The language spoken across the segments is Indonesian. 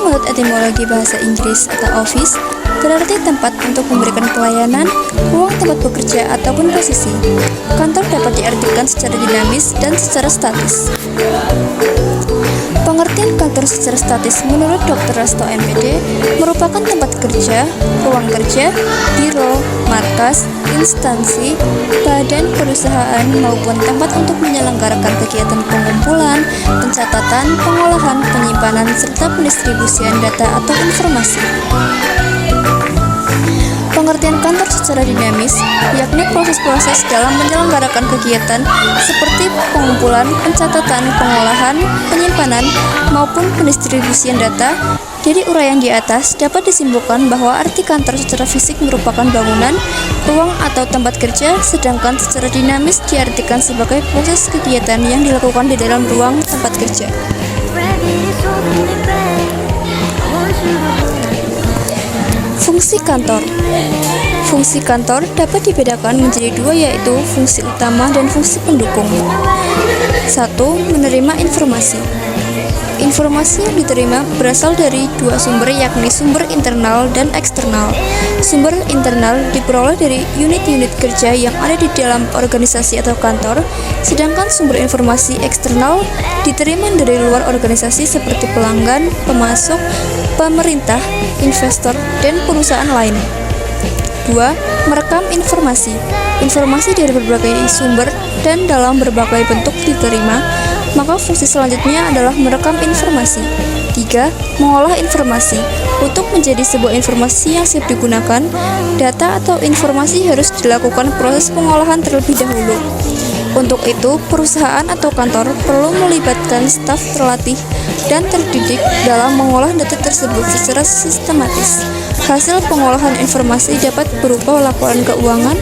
menurut etimologi bahasa Inggris atau office berarti tempat untuk memberikan pelayanan, ruang tempat bekerja ataupun posisi. Kantor dapat diartikan secara dinamis dan secara statis. Pengertian kantor secara statis menurut Dr. Rasto MPD merupakan tempat kerja, ruang kerja, biro, markas, instansi, badan perusahaan maupun tempat untuk menyelenggarakan kegiatan pengumpulan, pencatatan, pengolahan, penyimpanan, serta pendistribusian data atau informasi. Pengertian kantor secara dinamis, yakni proses-proses dalam menyelenggarakan kegiatan seperti pengumpulan, pencatatan, pengolahan, penyimpanan, maupun pendistribusian data. Dari uraian di atas dapat disimpulkan bahwa arti kantor secara fisik merupakan bangunan, ruang atau tempat kerja, sedangkan secara dinamis diartikan sebagai proses kegiatan yang dilakukan di dalam ruang tempat kerja. Fungsi kantor. Fungsi kantor dapat dibedakan menjadi dua, yaitu fungsi utama dan fungsi pendukung. 1. Menerima informasi. Informasi yang diterima berasal dari dua sumber, yakni sumber internal dan eksternal. Sumber internal diperoleh dari unit-unit kerja yang ada di dalam organisasi atau kantor, sedangkan sumber informasi eksternal diterima dari luar organisasi seperti pelanggan, pemasok, pemerintah, investor, dan perusahaan lain. 2. Merekam informasi. Informasi dari berbagai sumber dan dalam berbagai bentuk diterima, maka fungsi selanjutnya adalah merekam informasi. 3. Mengolah informasi. Untuk menjadi sebuah informasi yang siap digunakan, data atau informasi harus dilakukan proses pengolahan terlebih dahulu. Untuk itu, perusahaan atau kantor perlu melibatkan staf terlatih dan terdidik dalam mengolah data tersebut secara sistematis. Hasil pengolahan informasi dapat berupa laporan keuangan,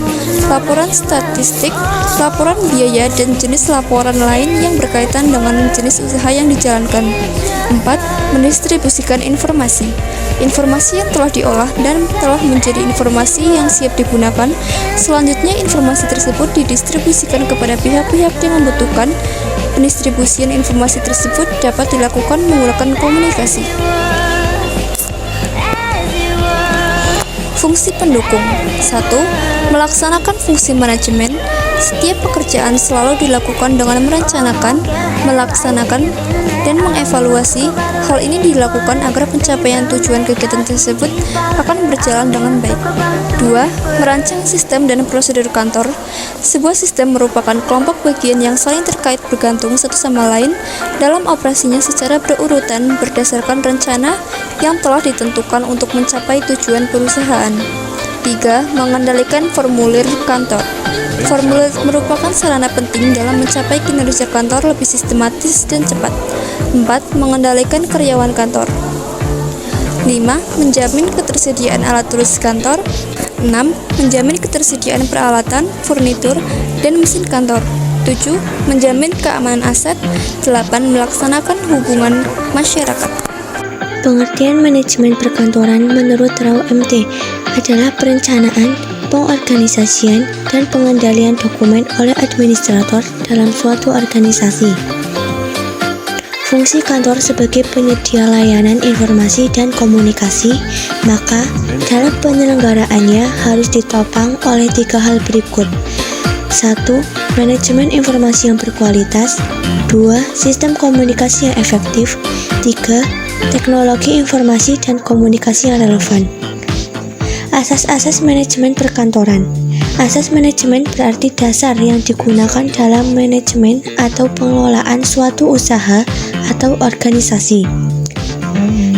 laporan statistik, laporan biaya, dan jenis laporan lain yang berkaitan dengan jenis usaha yang dijalankan. 4. Mendistribusikan informasi. Informasi yang telah diolah dan telah menjadi informasi yang siap digunakan, selanjutnya informasi tersebut didistribusikan kepada pihak-pihak yang membutuhkan. Pendistribusian informasi tersebut dapat dilakukan menggunakan komunikasi. Fungsi pendukung. 1. Melaksanakan fungsi manajemen. Setiap pekerjaan selalu dilakukan dengan merencanakan, melaksanakan, dan mengevaluasi. Hal ini dilakukan agar pencapaian tujuan kegiatan tersebut akan berjalan dengan baik. 2. Merancang sistem dan prosedur kantor. Sebuah sistem merupakan kelompok bagian yang saling terkait bergantung satu sama lain dalam operasinya secara berurutan berdasarkan rencana yang telah ditentukan untuk mencapai tujuan perusahaan. 3. Mengendalikan formulir kantor. Formulir merupakan sarana penting dalam mencapai kinerja kantor lebih sistematis dan cepat. 4. Mengendalikan karyawan kantor. 5. Menjamin ketersediaan alat tulis kantor. 6. Menjamin ketersediaan peralatan, furnitur, dan mesin kantor. 7. Menjamin keamanan aset. 8. Melaksanakan hubungan masyarakat. Pengertian manajemen perkantoran menurut Rau MT adalah perencanaan, pengorganisasian, dan pengendalian dokumen oleh administrator dalam suatu organisasi. Fungsi kantor sebagai penyedia layanan informasi dan komunikasi, maka dalam penyelenggaraannya harus ditopang oleh 3 hal berikut. 1. Manajemen informasi yang berkualitas. 2. Sistem komunikasi yang efektif. 3. Teknologi informasi dan komunikasi yang relevan. Asas-asas manajemen perkantoran. Asas manajemen berarti dasar yang digunakan dalam manajemen atau pengelolaan suatu usaha atau organisasi.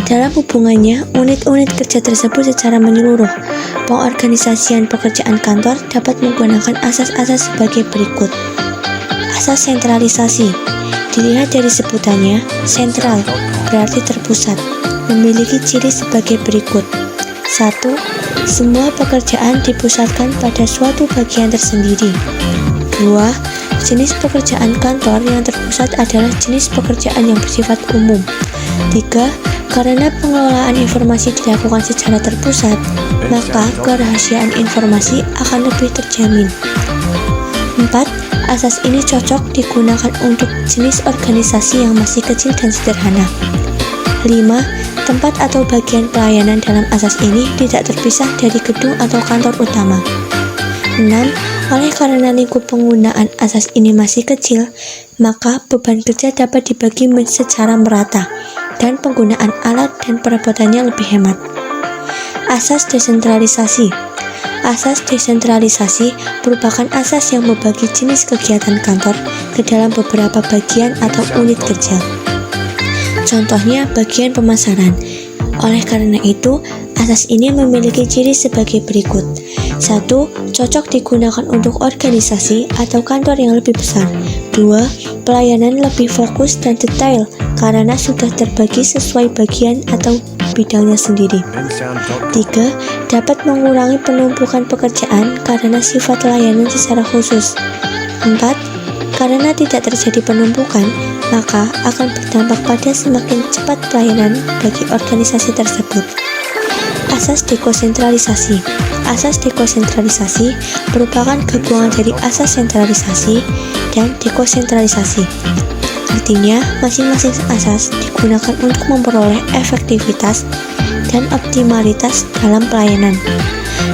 Dalam hubungannya, unit-unit kerja tersebut secara menyeluruh. Pengorganisasian pekerjaan kantor dapat menggunakan asas-asas sebagai berikut. Asas sentralisasi. Dilihat dari sebutannya, sentral berarti terpusat, memiliki ciri sebagai berikut. 1. Semua pekerjaan dipusatkan pada suatu bagian tersendiri. 2. Jenis pekerjaan kantor yang terpusat adalah jenis pekerjaan yang bersifat umum. 3. Karena pengelolaan informasi dilakukan secara terpusat, maka kerahasiaan informasi akan lebih terjamin. 4. Asas ini cocok digunakan untuk jenis organisasi yang masih kecil dan sederhana. 5. Tempat atau bagian pelayanan dalam asas ini tidak terpisah dari gedung atau kantor utama. 6. Oleh karena lingkup penggunaan asas ini masih kecil, maka beban kerja dapat dibagi secara merata dan penggunaan alat dan perabotannya lebih hemat. Asas desentralisasi. Asas desentralisasi merupakan asas yang membagi jenis kegiatan kantor ke dalam beberapa bagian atau unit kerja. Contohnya bagian pemasaran. Oleh karena itu, asas ini memiliki ciri sebagai berikut. 1. Cocok digunakan untuk organisasi atau kantor yang lebih besar. 2. Pelayanan lebih fokus dan detail karena sudah terbagi sesuai bagian atau bidangnya sendiri. 3. Dapat mengurangi penumpukan pekerjaan karena sifat layanan secara khusus. 4. Karena tidak terjadi penumpukan, maka akan berdampak pada semakin cepat pelayanan bagi organisasi tersebut. Asas dekonsentralisasi. Asas dekonsentralisasi merupakan gabungan dari asas sentralisasi dan dekonsentralisasi. Artinya, masing-masing asas digunakan untuk memperoleh efektivitas dan optimalitas dalam pelayanan.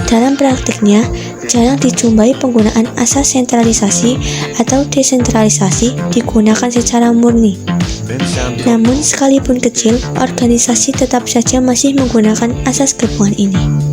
Dalam praktiknya, jarang dijumpai penggunaan asas sentralisasi atau desentralisasi digunakan secara murni. Namun, sekalipun kecil, organisasi tetap saja masih menggunakan asas gabungan ini.